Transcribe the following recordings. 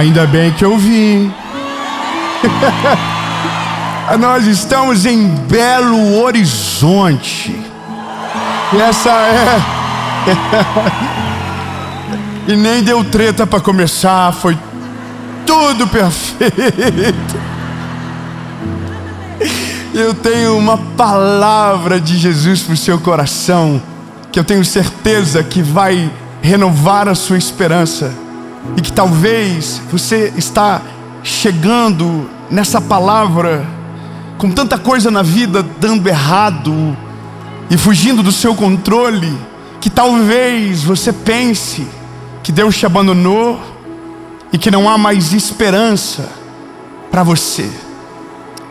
Ainda bem que eu vim. Nós estamos em Belo Horizonte. E essa é... E nem deu treta para começar, foi tudo perfeito. Eu tenho uma palavra de Jesus para o seu coração, que eu tenho certeza que vai renovar a sua esperança. E que talvez você está chegando nessa palavra com tanta coisa na vida dando errado e fugindo do seu controle, que talvez você pense que Deus te abandonou e que não há mais esperança para você.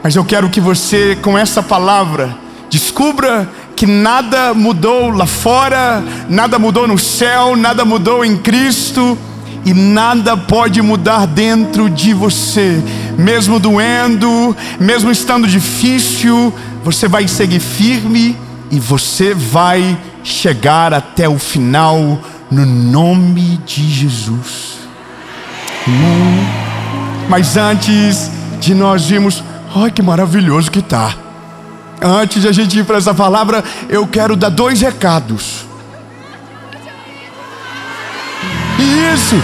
Mas eu quero que você, com essa palavra, descubra que nada mudou lá fora, nada mudou no céu, nada mudou em Cristo, e nada pode mudar dentro de você. Mesmo doendo, mesmo estando difícil, você vai seguir firme e você vai chegar até o final, no nome de Jesus. Mas antes de nós irmos, ai que maravilhoso que tá. Antes de a gente ir para essa palavra, eu quero dar 2 recados. Isso,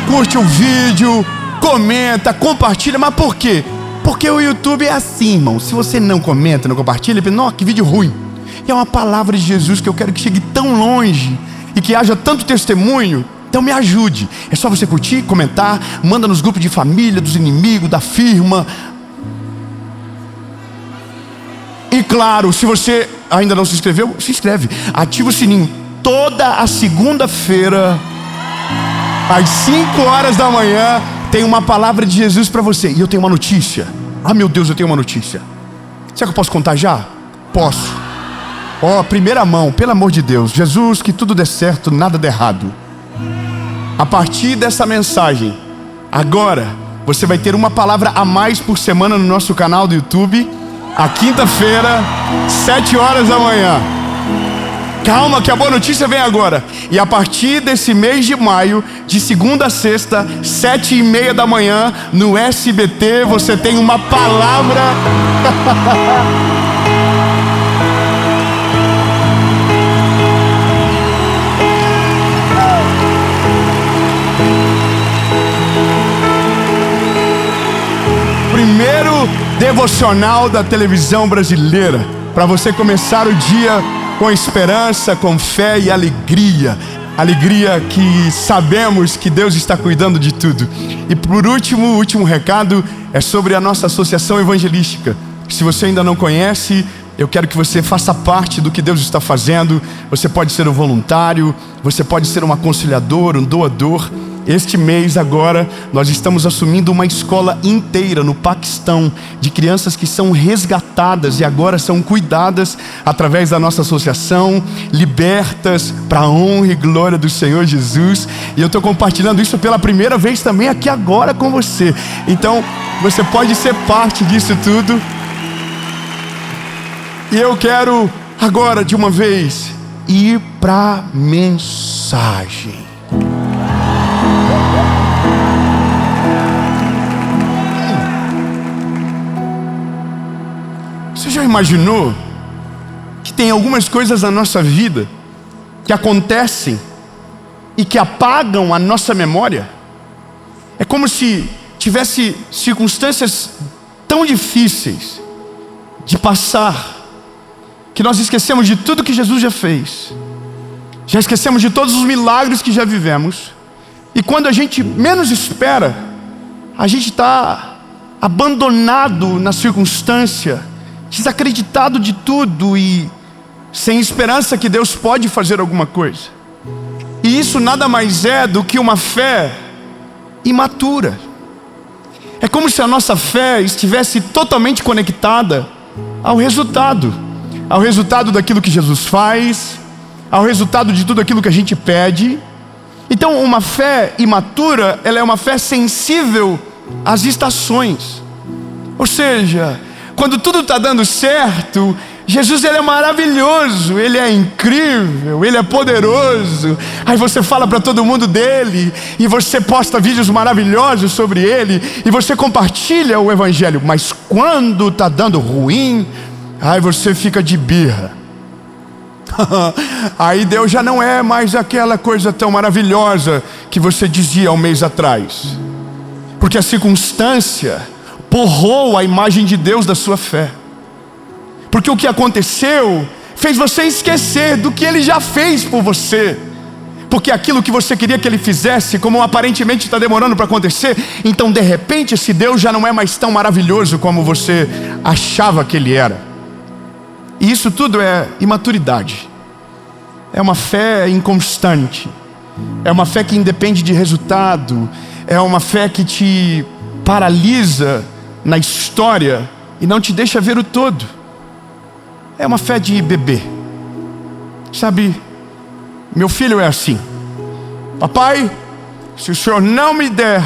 curte o vídeo, comenta, compartilha. Mas por quê? Porque o YouTube é assim, irmão. Se você não comenta, não compartilha, nossa, que vídeo ruim. E é uma palavra de Jesus que eu quero que chegue tão longe e que haja tanto testemunho. Então me ajude. É só você curtir, comentar, manda nos grupos de família, dos inimigos, da firma. E claro, se você ainda não se inscreveu, se inscreve. Ativa o sininho. Toda a segunda-feira, às 5 horas da manhã, tem uma palavra de Jesus para você. E eu tenho uma notícia. Ah, meu Deus, eu tenho uma notícia. Será que eu posso contar já? Posso. Primeira mão, pelo amor de Deus. Jesus, que tudo dê certo, nada dê errado. A partir dessa mensagem, agora, você vai ter uma palavra a mais por semana no nosso canal do YouTube. A quinta-feira, 7 horas da manhã. Calma que a boa notícia vem agora. E a partir desse mês de maio, de segunda a sexta, 7h30 da manhã, no SBT, você tem uma palavra. Primeiro devocional da televisão brasileira, para você começar o dia com esperança, com fé e alegria. Alegria que sabemos que Deus está cuidando de tudo. E por último, o último recado é sobre a nossa associação evangelística. Se você ainda não conhece, eu quero que você faça parte do que Deus está fazendo. Você pode ser um voluntário, você pode ser um aconselhador, um doador. Este mês agora, nós estamos assumindo uma escola inteira no Paquistão, de crianças que são resgatadas e agora são cuidadas através da nossa associação, libertas para a honra e glória do Senhor Jesus. E eu estou compartilhando isso pela primeira vez também aqui agora com você. Então, você pode ser parte disso tudo. E eu quero agora, de uma vez, ir para a mensagem. Você já imaginou que tem algumas coisas na nossa vida que acontecem e que apagam a nossa memória? É como se tivesse circunstâncias tão difíceis de passar que nós esquecemos de tudo que Jesus já fez, já esquecemos de todos os milagres que já vivemos, e quando a gente menos espera, a gente está abandonado na circunstância, desacreditado de tudo e sem esperança que Deus pode fazer alguma coisa. E isso nada mais é do que uma fé imatura. É como se a nossa fé estivesse totalmente conectada ao resultado daquilo que Jesus faz, ao resultado de tudo aquilo que a gente pede. Então uma fé imatura, ela é uma fé sensível às estações. Ou seja, quando tudo está dando certo, Jesus, ele é maravilhoso, ele é incrível, ele é poderoso. Aí você fala para todo mundo dele, e você posta vídeos maravilhosos sobre ele, e você compartilha o evangelho. Mas quando está dando ruim, aí você fica de birra. Aí Deus já não é mais aquela coisa tão maravilhosa que você dizia um mês atrás, porque a circunstância borrou a imagem de Deus da sua fé. Porque o que aconteceu fez você esquecer do que Ele já fez por você. Porque aquilo que você queria que Ele fizesse, como aparentemente está demorando para acontecer, então de repente esse Deus já não é mais tão maravilhoso como você achava que Ele era. E isso tudo é imaturidade. É uma fé inconstante. É uma fé que independe de resultado. É uma fé que te paralisa na história e não te deixa ver o todo. É uma fé de bebê. Sabe, meu filho é assim: papai, se o senhor não me der,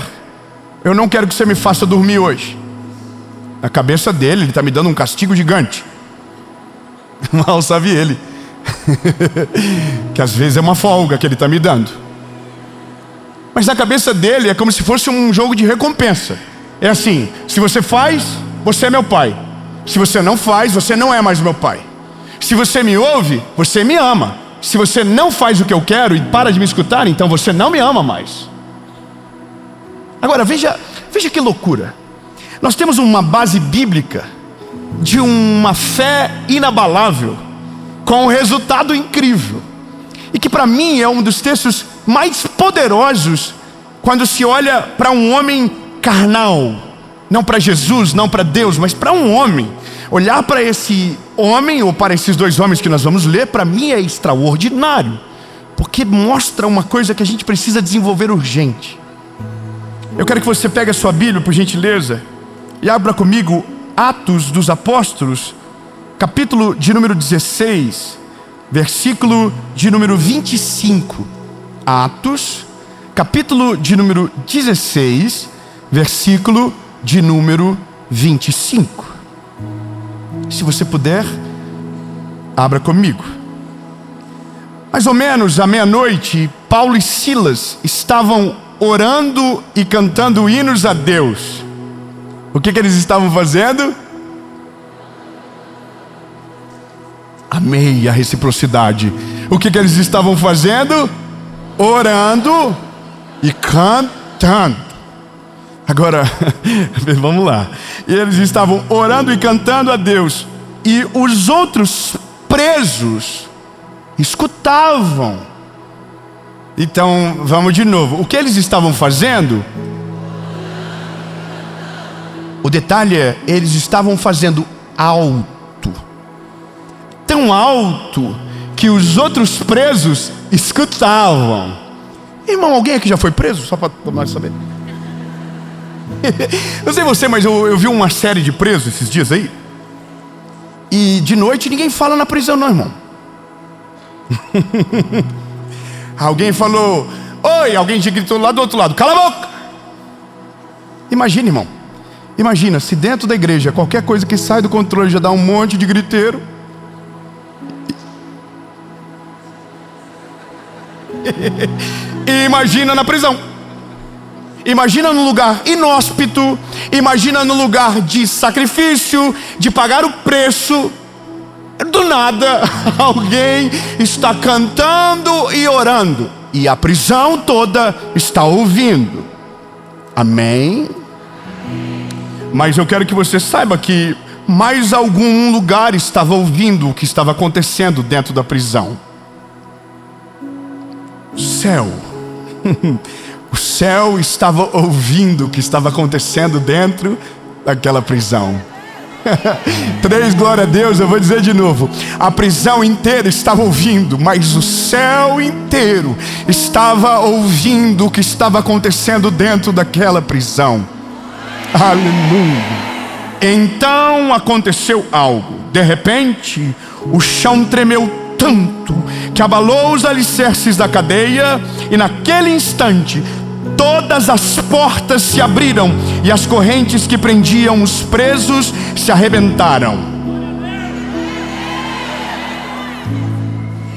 eu não quero que você me faça dormir hoje. Na cabeça dele, ele está me dando um castigo gigante. Mal sabe ele que às vezes é uma folga que ele está me dando. Mas na cabeça dele é como se fosse um jogo de recompensa. É assim: se você faz, você é meu pai. Se você não faz, você não é mais meu pai. Se você me ouve, você me ama. Se você não faz o que eu quero e para de me escutar, então você não me ama mais. Agora veja que loucura. Nós temos uma base bíblica de uma fé inabalável, com um resultado incrível, e que para mim é um dos textos mais poderosos quando se olha para um homem carnal. Não para Jesus, não para Deus, mas para um homem. Olhar para esse homem, ou para esses dois homens que nós vamos ler, para mim é extraordinário, porque mostra uma coisa que a gente precisa desenvolver urgente. Eu quero que você pegue a sua Bíblia, por gentileza, e abra comigo Atos dos Apóstolos, capítulo de número 16, versículo de número 25. Atos, capítulo de número 16, versículo de número 25. Se você puder, abra comigo. Mais ou menos à meia-noite, Paulo e Silas estavam orando e cantando hinos a Deus. O que eles estavam fazendo? Amei a reciprocidade. O que eles estavam fazendo? Orando e cantando. Agora, vamos lá. Eles estavam orando e cantando a Deus, e os outros presos escutavam. Então, vamos de novo. O que eles estavam fazendo? O detalhe é, eles estavam fazendo alto. Tão alto que os outros presos escutavam. Irmão, alguém aqui já foi preso? Só para nós saber. Eu sei você, mas eu vi uma série de presos esses dias aí. E de noite ninguém fala na prisão não, irmão. Alguém falou oi, alguém gritou lá do outro lado, cala a boca. Imagina, irmão. Imagina se dentro da igreja qualquer coisa que sai do controle já dá um monte de griteiro. E imagina na prisão. Imagina no lugar inóspito. Imagina no lugar de sacrifício, de pagar o preço. Do nada, alguém está cantando e orando, e a prisão toda está ouvindo. Amém? Mas eu quero que você saiba que mais algum lugar estava ouvindo o que estava acontecendo dentro da prisão. O céu. O céu estava ouvindo o que estava acontecendo dentro daquela prisão. 3, glória a Deus. Eu vou dizer de novo. A prisão inteira estava ouvindo, mas o céu inteiro estava ouvindo o que estava acontecendo dentro daquela prisão. Aleluia. Então aconteceu algo. De repente, o chão tremeu tanto que abalou os alicerces da cadeia, e naquele instante todas as portas se abriram e as correntes que prendiam os presos se arrebentaram.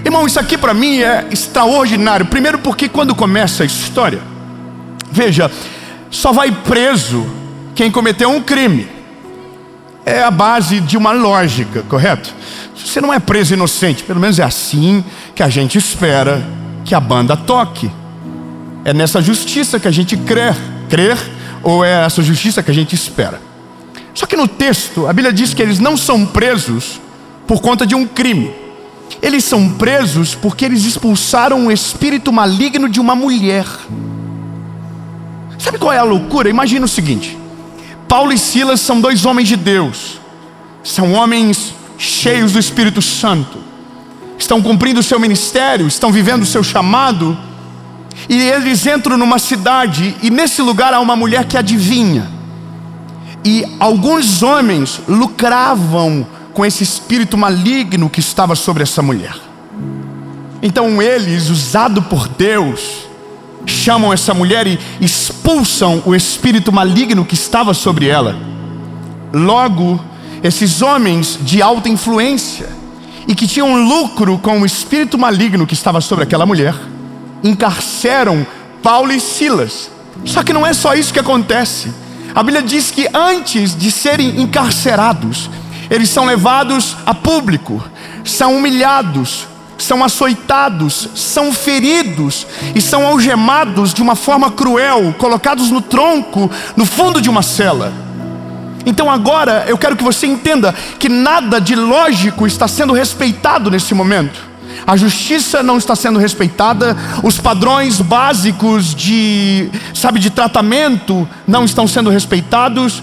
Irmão, isso aqui para mim é extraordinário. Primeiro porque quando começa a história, veja, só vai preso quem cometeu um crime. É a base de uma lógica, correto? Você não é preso inocente, pelo menos é assim que a gente espera que a banda toque. É nessa justiça que a gente crer, ou é essa justiça que a gente espera? Só que no texto, a Bíblia diz que eles não são presos por conta de um crime. Eles são presos porque eles expulsaram um espírito maligno de uma mulher. Sabe qual é a loucura? Imagina o seguinte: Paulo e Silas são dois homens de Deus. São homens cheios do Espírito Santo. Estão cumprindo o seu ministério, estão vivendo o seu chamado. E eles entram numa cidade, e nesse lugar há uma mulher que adivinha. E alguns homens lucravam com esse espírito maligno que estava sobre essa mulher. Então eles, usados por Deus, chamam essa mulher e expulsam o espírito maligno que estava sobre ela. Logo, esses homens de alta influência e que tinham lucro com o espírito maligno que estava sobre aquela mulher, encarceram Paulo e Silas. Só que não é só isso que acontece. A Bíblia diz que antes de serem encarcerados, eles são levados a público, são humilhados, são açoitados, são feridos e são algemados de uma forma cruel, colocados no tronco, no fundo de uma cela. Então agora eu quero que você entenda que nada de lógico está sendo respeitado nesse momento. A justiça não está sendo respeitada, os padrões básicos de tratamento não estão sendo respeitados,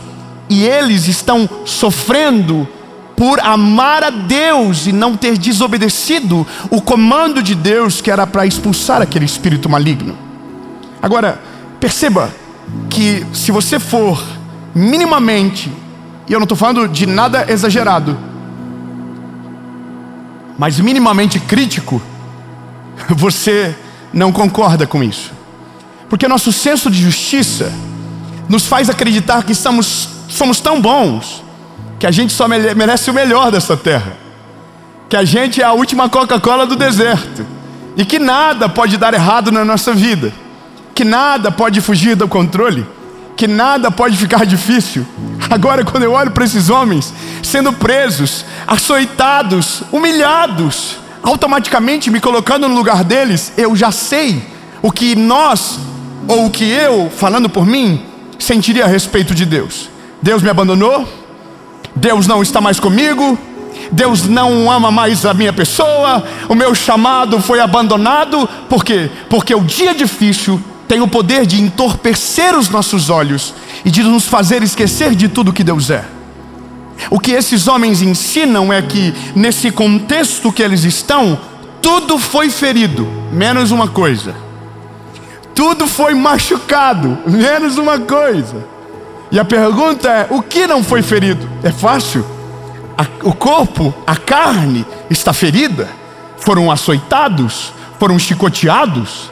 e eles estão sofrendo por amar a Deus e não ter desobedecido o comando de Deus que era para expulsar aquele espírito maligno. Agora, perceba que se você for minimamente, e eu não estou falando de nada exagerado, mas minimamente crítico, você não concorda com isso. Porque nosso senso de justiça nos faz acreditar que somos tão bons que a gente só merece o melhor dessa terra, que a gente é a última Coca-Cola do deserto, e que nada pode dar errado na nossa vida, que nada pode fugir do controle, que nada pode ficar difícil. Agora, quando eu olho para esses homens sendo presos, açoitados, humilhados, automaticamente me colocando no lugar deles, eu já sei o que nós, ou o que eu, falando por mim, sentiria a respeito de Deus. Deus me abandonou, Deus não está mais comigo, Deus não ama mais a minha pessoa, o meu chamado foi abandonado. Por quê? Porque o dia difícil tem o poder de entorpecer os nossos olhos e de nos fazer esquecer de tudo que Deus é. O que esses homens ensinam é que nesse contexto que eles estão, tudo foi ferido, menos uma coisa. Tudo foi machucado, menos uma coisa. E a pergunta é: o que não foi ferido? É fácil. O corpo, a carne está ferida, foram açoitados, foram chicoteados.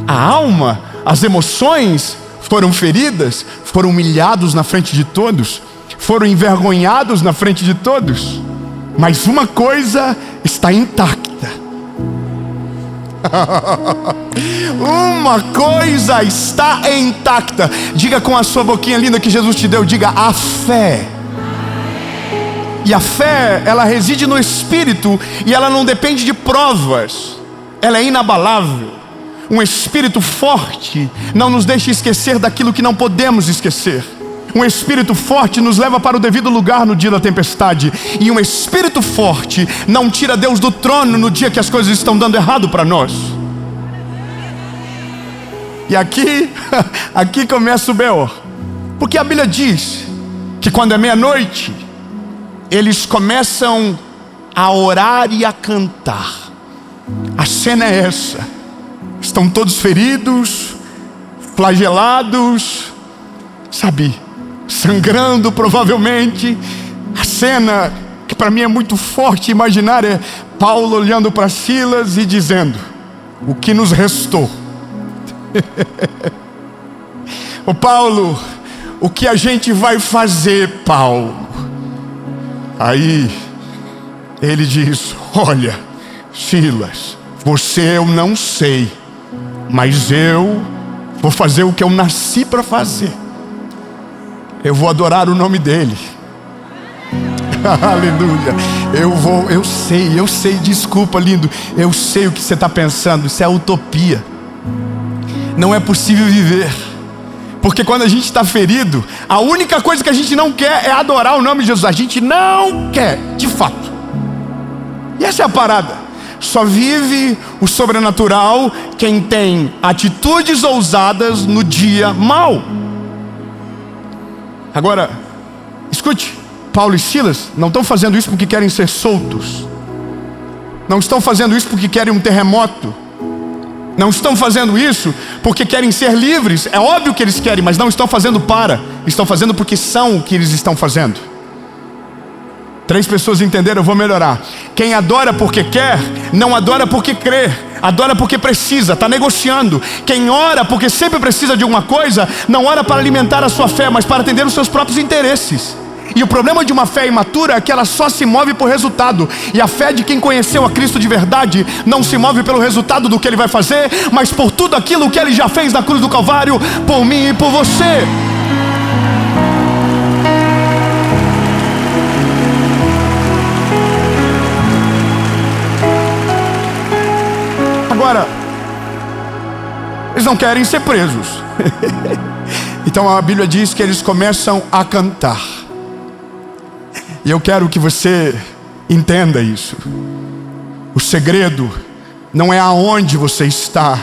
A alma, as emoções foram feridas, foram humilhados na frente de todos, foram envergonhados na frente de todos. Mas uma coisa está intacta. Uma coisa está intacta. Diga com a sua boquinha linda que Jesus te deu, diga: a fé. E a fé, ela reside no Espírito, e ela não depende de provas, ela é inabalável. Um espírito forte não nos deixa esquecer daquilo que não podemos esquecer. Um espírito forte nos leva para o devido lugar no dia da tempestade. E um espírito forte não tira Deus do trono no dia que as coisas estão dando errado para nós. E aqui começa o B.O. Porque a Bíblia diz que quando é meia-noite, eles começam a orar e a cantar. A cena é essa: estão todos feridos, flagelados, sangrando provavelmente. A cena que para mim é muito forte imaginar é Paulo olhando para Silas e dizendo: o que nos restou? Ô Paulo, o que a gente vai fazer, Paulo? Aí ele diz: olha, Silas, você eu não sei, mas eu vou fazer o que eu nasci para fazer. Eu vou adorar o nome dele. Aleluia. Eu sei, desculpa, lindo. Eu sei o que você está pensando. Isso é utopia. Não é possível viver. Porque quando a gente está ferido, a única coisa que a gente não quer é adorar o nome de Jesus. A gente não quer, de fato. E essa é a parada. Só vive o sobrenatural quem tem atitudes ousadas no dia mau. Agora, escute, Paulo e Silas não estão fazendo isso porque querem ser soltos. Não estão fazendo isso porque querem um terremoto. Não estão fazendo isso porque querem ser livres. É óbvio que eles querem, mas não estão fazendo estão fazendo porque são o que eles estão fazendo. 3 pessoas entenderam, eu vou melhorar. Quem adora porque quer, não adora porque crê. Adora porque precisa, está negociando. Quem ora porque sempre precisa de alguma coisa, não ora para alimentar a sua fé, mas para atender os seus próprios interesses. E o problema de uma fé imatura é que ela só se move por resultado. E a fé de quem conheceu a Cristo de verdade não se move pelo resultado do que Ele vai fazer, mas por tudo aquilo que Ele já fez na cruz do Calvário, por mim e por você. Agora, eles não querem ser presos. Então a Bíblia diz que eles começam a cantar. E eu quero que você entenda isso. O segredo não é aonde você está.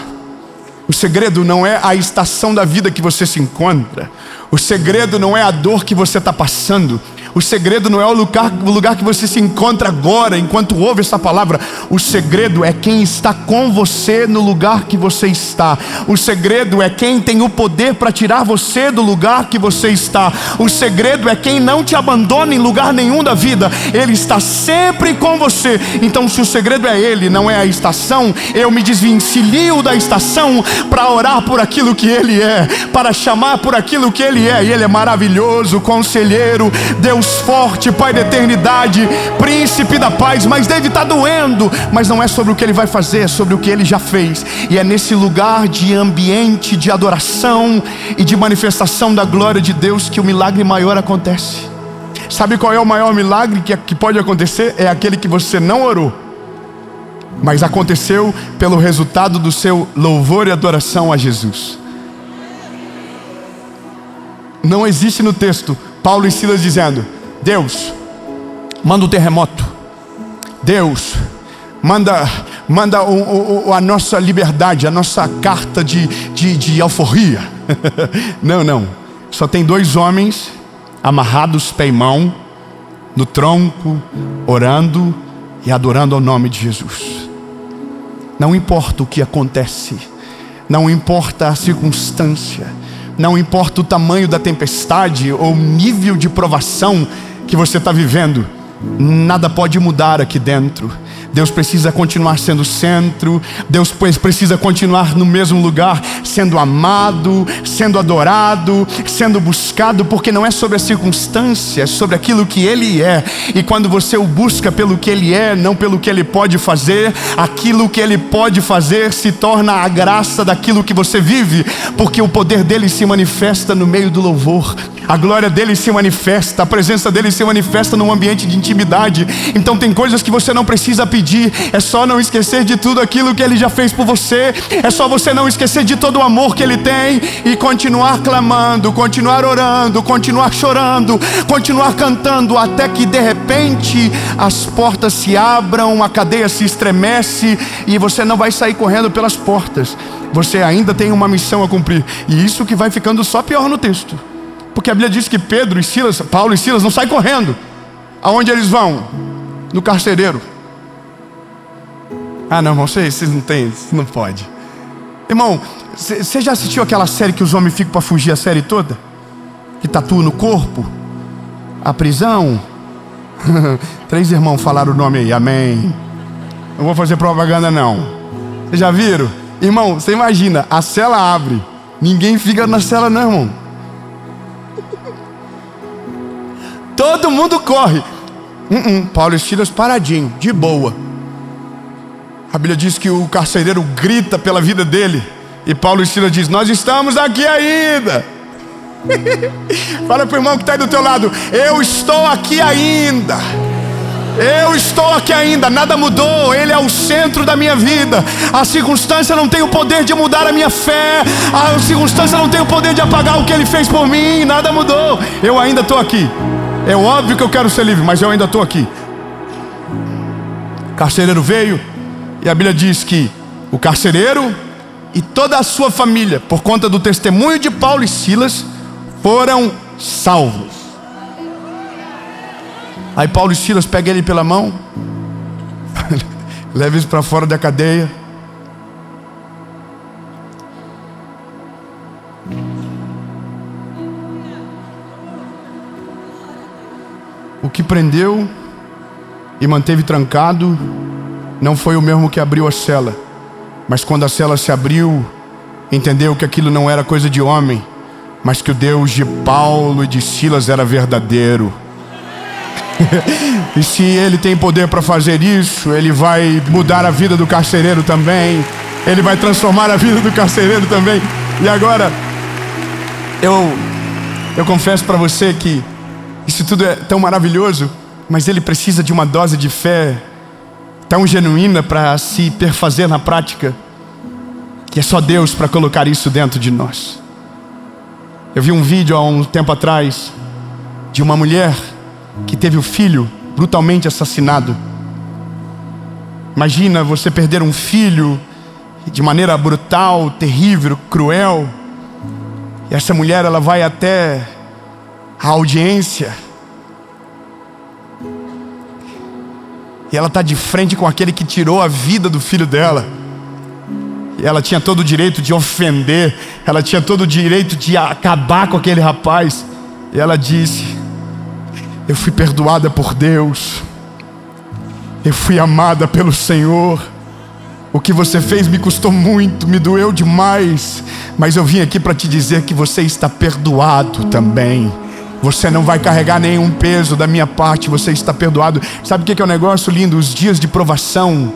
O segredo não é a estação da vida que você se encontra. O segredo não é a dor que você está passando. O segredo não é o lugar que você se encontra agora, enquanto ouve essa palavra. O segredo é quem está com você no lugar que você está. O segredo é quem tem o poder para tirar você do lugar que você está. O segredo é quem não te abandona em lugar nenhum da vida. Ele está sempre com você. Então, se o segredo é Ele, não é a estação, eu me desvencilio da estação para orar por aquilo que Ele é, para chamar por aquilo que Ele é. E Ele é maravilhoso, conselheiro, Deus forte, Pai da eternidade, príncipe da paz. Mas deve estar doendo, mas não é sobre o que Ele vai fazer, é sobre o que Ele já fez. E é nesse lugar de ambiente de adoração e de manifestação da glória de Deus que o milagre maior acontece. Sabe qual é o maior milagre que pode acontecer? É aquele que você não orou, mas aconteceu pelo resultado do seu louvor e adoração a Jesus. Não existe no texto Paulo e Silas dizendo: Deus, manda um terremoto. Deus, manda a nossa liberdade, a nossa carta de alforria. Não. Só tem 2 homens amarrados pé e mão no tronco, orando e adorando ao nome de Jesus. Não importa o que acontece, não importa a circunstância, não importa o tamanho da tempestade ou o nível de provação que você está vivendo, nada pode mudar aqui dentro. Deus precisa continuar sendo centro. Deus precisa continuar no mesmo lugar, sendo amado, sendo adorado, sendo buscado, porque não é sobre as circunstâncias, é sobre aquilo que Ele é. E quando você o busca pelo que Ele é, não pelo que Ele pode fazer, aquilo que Ele pode fazer se torna a graça daquilo que você vive, porque o poder dEle se manifesta no meio do louvor. A glória dEle se manifesta, a presença dEle se manifesta num ambiente de intimidade. Então tem coisas que você não precisa pedir, é só não esquecer de tudo aquilo que Ele já fez por você. É só você não esquecer de todo o amor que Ele tem e continuar clamando, continuar orando, continuar chorando, continuar cantando, até que de repente as portas se abram, a cadeia se estremece e você não vai sair correndo pelas portas. Você ainda tem uma missão a cumprir. E isso que vai ficando só pior no texto, porque a Bíblia diz que Paulo e Silas não saem correndo. Aonde eles vão? No carcereiro. Ah não, irmão, vocês não tem, não pode. Irmão, você já assistiu aquela série que os homens ficam para fugir a série toda? Que tatua no corpo? A prisão? 3 irmãos falaram o nome aí, amém. Não vou fazer propaganda não. Vocês já viram? Irmão, você imagina, a cela abre, ninguém fica na cela não, irmão. Todo mundo corre. Paulo e Silas paradinho, de boa. A Bíblia diz que o carcereiro grita pela vida dele. E Paulo e Silas dizem: nós estamos aqui ainda. Fala para o irmão que está aí do teu lado: eu estou aqui ainda. Eu estou aqui ainda, nada mudou. Ele é o centro da minha vida. A circunstância não tem o poder de mudar a minha fé. A circunstância não tem o poder de apagar o que Ele fez por mim. Nada mudou, eu ainda estou aqui. É óbvio que eu quero ser livre, mas eu ainda estou aqui. O carcereiro veio, e a Bíblia diz que o carcereiro e toda a sua família, por conta do testemunho de Paulo e Silas, foram salvos. Aí Paulo e Silas pegam ele pela mão, levam eles para fora da cadeia. O que prendeu e manteve trancado não foi o mesmo que abriu a cela, mas quando a cela se abriu, entendeu que aquilo não era coisa de homem, mas que o Deus de Paulo e de Silas era verdadeiro. E se Ele tem poder para fazer isso, Ele vai mudar a vida do carcereiro também. Ele vai transformar a vida do carcereiro também. E agora, eu confesso para você que isso tudo é tão maravilhoso, mas ele precisa de uma dose de fé tão genuína para se perfazer na prática, que é só Deus para colocar isso dentro de nós. Eu vi um vídeo há um tempo atrás de uma mulher que teve o filho brutalmente assassinado. Imagina você perder um filho de maneira brutal, terrível, cruel. E essa mulher, ela vai até a audiência e ela está de frente com aquele que tirou a vida do filho dela. E ela tinha todo o direito de ofender, ela tinha todo o direito de acabar com aquele rapaz. E ela disse: eu fui perdoada por Deus, eu fui amada pelo Senhor. O que você fez me custou muito, me doeu demais, mas eu vim aqui para te dizer que você está perdoado também. Você não vai carregar nenhum peso da minha parte, você está perdoado. Sabe o que é um negócio lindo? Os dias de provação,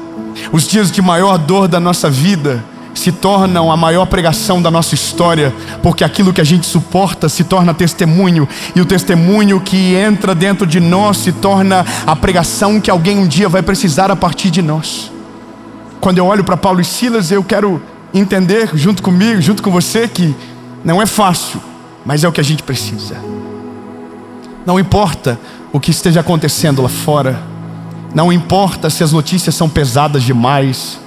os dias de maior dor da nossa vida se tornam a maior pregação da nossa história, porque aquilo que a gente suporta se torna testemunho, e o testemunho que entra dentro de nós se torna a pregação que alguém um dia vai precisar a partir de nós. Quando eu olho para Paulo e Silas, eu quero entender junto comigo, junto com você, que não é fácil, mas é o que a gente precisa. Não importa o que esteja acontecendo lá fora, não importa se as notícias são pesadas demais,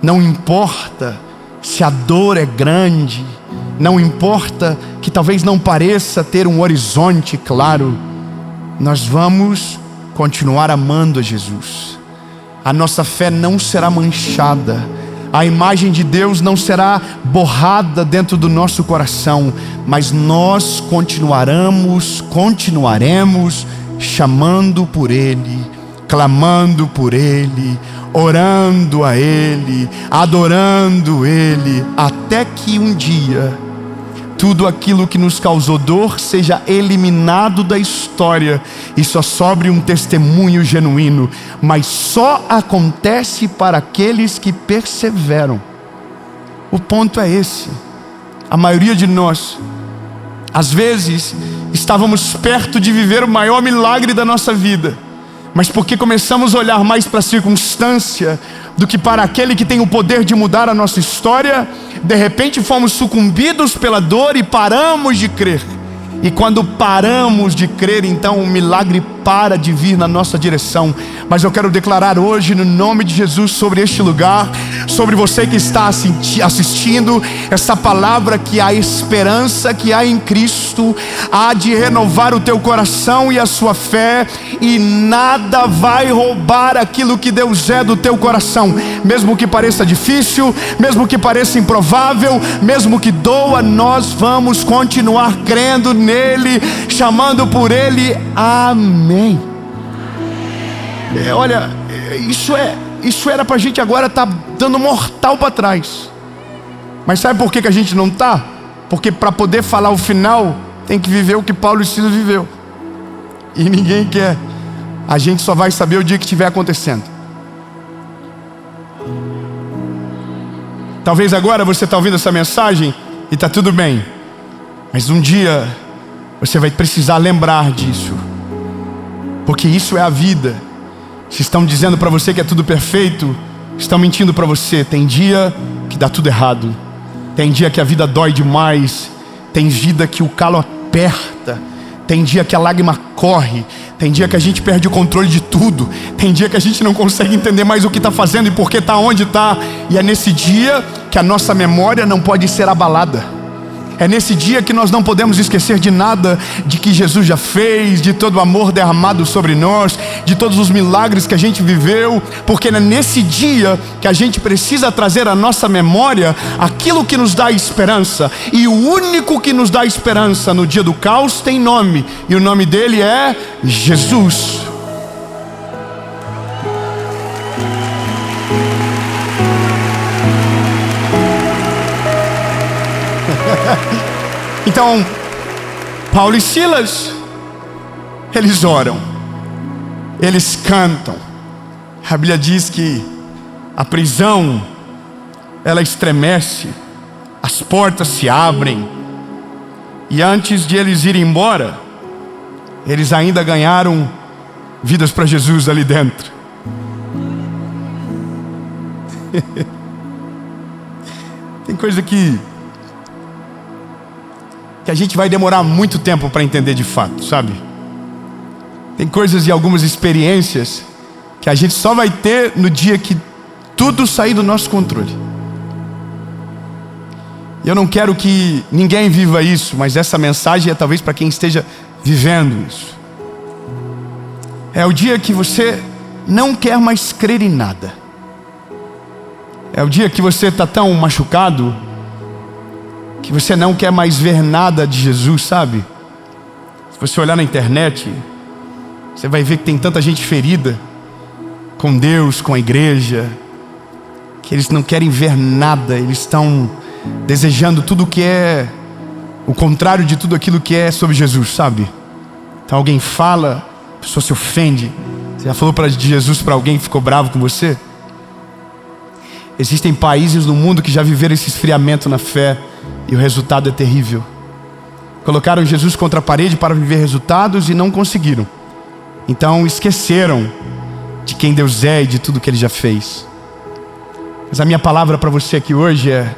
não importa se a dor é grande, não importa que talvez não pareça ter um horizonte claro, nós vamos continuar amando a Jesus. A nossa fé não será manchada, a imagem de Deus não será borrada dentro do nosso coração, mas nós continuaremos chamando por Ele, clamando por Ele, orando a Ele, adorando Ele, até que um dia tudo aquilo que nos causou dor seja eliminado da história e só sobre um testemunho genuíno. Mas só acontece para aqueles que perseveram. O ponto é esse. A maioria de nós, às vezes, estávamos perto de viver o maior milagre da nossa vida, mas porque começamos a olhar mais para a circunstância do que para aquele que tem o poder de mudar a nossa história, de repente fomos sucumbidos pela dor e paramos de crer. E quando paramos de crer, então o milagre para de vir na nossa direção. Mas eu quero declarar hoje, no nome de Jesus, sobre este lugar, sobre você que está assistindo, essa palavra que a esperança que há em Cristo há de renovar o teu coração e a sua fé, e nada vai roubar aquilo que Deus é do teu coração. Mesmo que pareça difícil, mesmo que pareça improvável, mesmo que doa, nós vamos continuar crendo nele, chamando por ele. Amém. Olha, isso era pra gente agora estar dando mortal para trás. Mas sabe por que a gente não está? Porque para poder falar o final, tem que viver o que Paulo e Silas viveu. E ninguém quer. A gente só vai saber o dia que estiver acontecendo. Talvez agora você está ouvindo essa mensagem e está tudo bem, mas um dia você vai precisar lembrar disso, porque isso é a vida. Se estão dizendo para você que é tudo perfeito, estão mentindo para você. Tem dia que dá tudo errado, tem dia que a vida dói demais, tem vida que o calo aperta, tem dia que a lágrima corre, tem dia que a gente perde o controle de tudo, tem dia que a gente não consegue entender mais o que está fazendo e por que está onde está. E é nesse dia que a nossa memória não pode ser abalada. É nesse dia que nós não podemos esquecer de nada de que Jesus já fez, de todo o amor derramado sobre nós, de todos os milagres que a gente viveu, porque é nesse dia que a gente precisa trazer à nossa memória aquilo que nos dá esperança. E o único que nos dá esperança no dia do caos tem nome, e o nome dele é Jesus. Então, Paulo e Silas, eles oram, eles cantam. A Bíblia diz que a prisão, ela estremece, as portas se abrem, e antes de eles irem embora, eles ainda ganharam vidas para Jesus ali dentro. Tem coisa que a gente vai demorar muito tempo para entender de fato, sabe? Tem coisas e algumas experiências que a gente só vai ter no dia que tudo sair do nosso controle. E eu não quero que ninguém viva isso, mas essa mensagem é talvez para quem esteja vivendo isso. É o dia que você não quer mais crer em nada. É o dia que você está tão machucado que você não quer mais ver nada de Jesus, sabe? Se você olhar na internet, você vai ver que tem tanta gente ferida com Deus, com a igreja, que eles não querem ver nada. Eles estão desejando tudo que é o contrário de tudo aquilo que é sobre Jesus, sabe? Então alguém fala, a pessoa se ofende. Você já falou de Jesus para alguém que ficou bravo com você? Existem países no mundo que já viveram esse esfriamento na fé, e o resultado é terrível. Colocaram Jesus contra a parede para viver resultados e não conseguiram. Então esqueceram de quem Deus é e de tudo que Ele já fez. Mas a minha palavra para você aqui hoje é: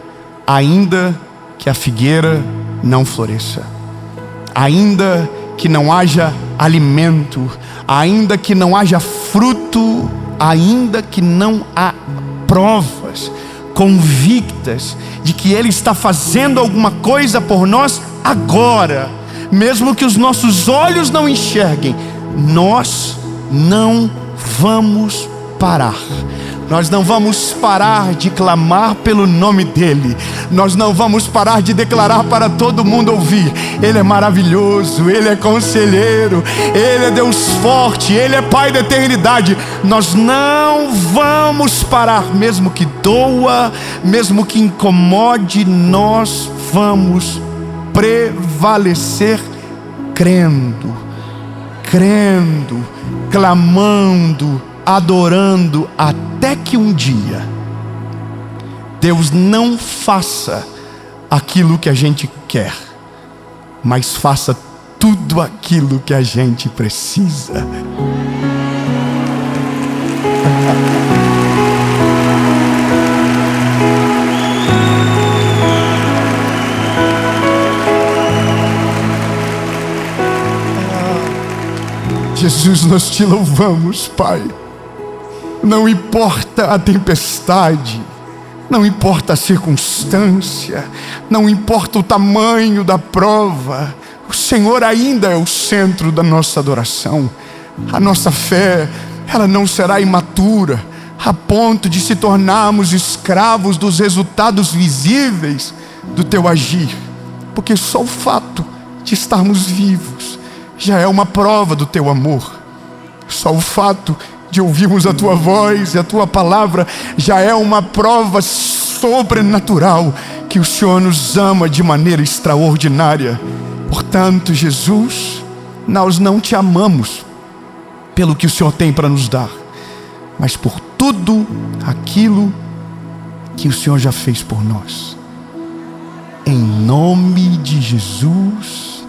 ainda que a figueira não floresça, ainda que não haja alimento, ainda que não haja fruto, ainda que não há provas convictas de que Ele está fazendo alguma coisa por nós agora, mesmo que os nossos olhos não enxerguem, nós não vamos parar. Nós não vamos parar de clamar pelo nome dEle. Nós não vamos parar de declarar para todo mundo ouvir: Ele é maravilhoso, Ele é conselheiro, Ele é Deus forte, Ele é Pai da eternidade. Nós não vamos parar, mesmo que doa, mesmo que incomode, nós vamos prevalecer crendo, clamando, adorando, até que um dia Deus não faça aquilo que a gente quer, mas faça tudo aquilo que a gente precisa. Jesus, nós te louvamos, Pai. Não importa a tempestade, não importa a circunstância, não importa o tamanho da prova, o Senhor ainda é o centro da nossa adoração. A nossa fé, ela não será imatura a ponto de se tornarmos escravos dos resultados visíveis do Teu agir, porque só o fato de estarmos vivos já é uma prova do Teu amor. Só o fato de ouvirmos a Tua voz e a Tua palavra já é uma prova sobrenatural que o Senhor nos ama de maneira extraordinária. Portanto, Jesus, nós não Te amamos pelo que o Senhor tem para nos dar, mas por tudo aquilo que o Senhor já fez por nós. Em nome de Jesus.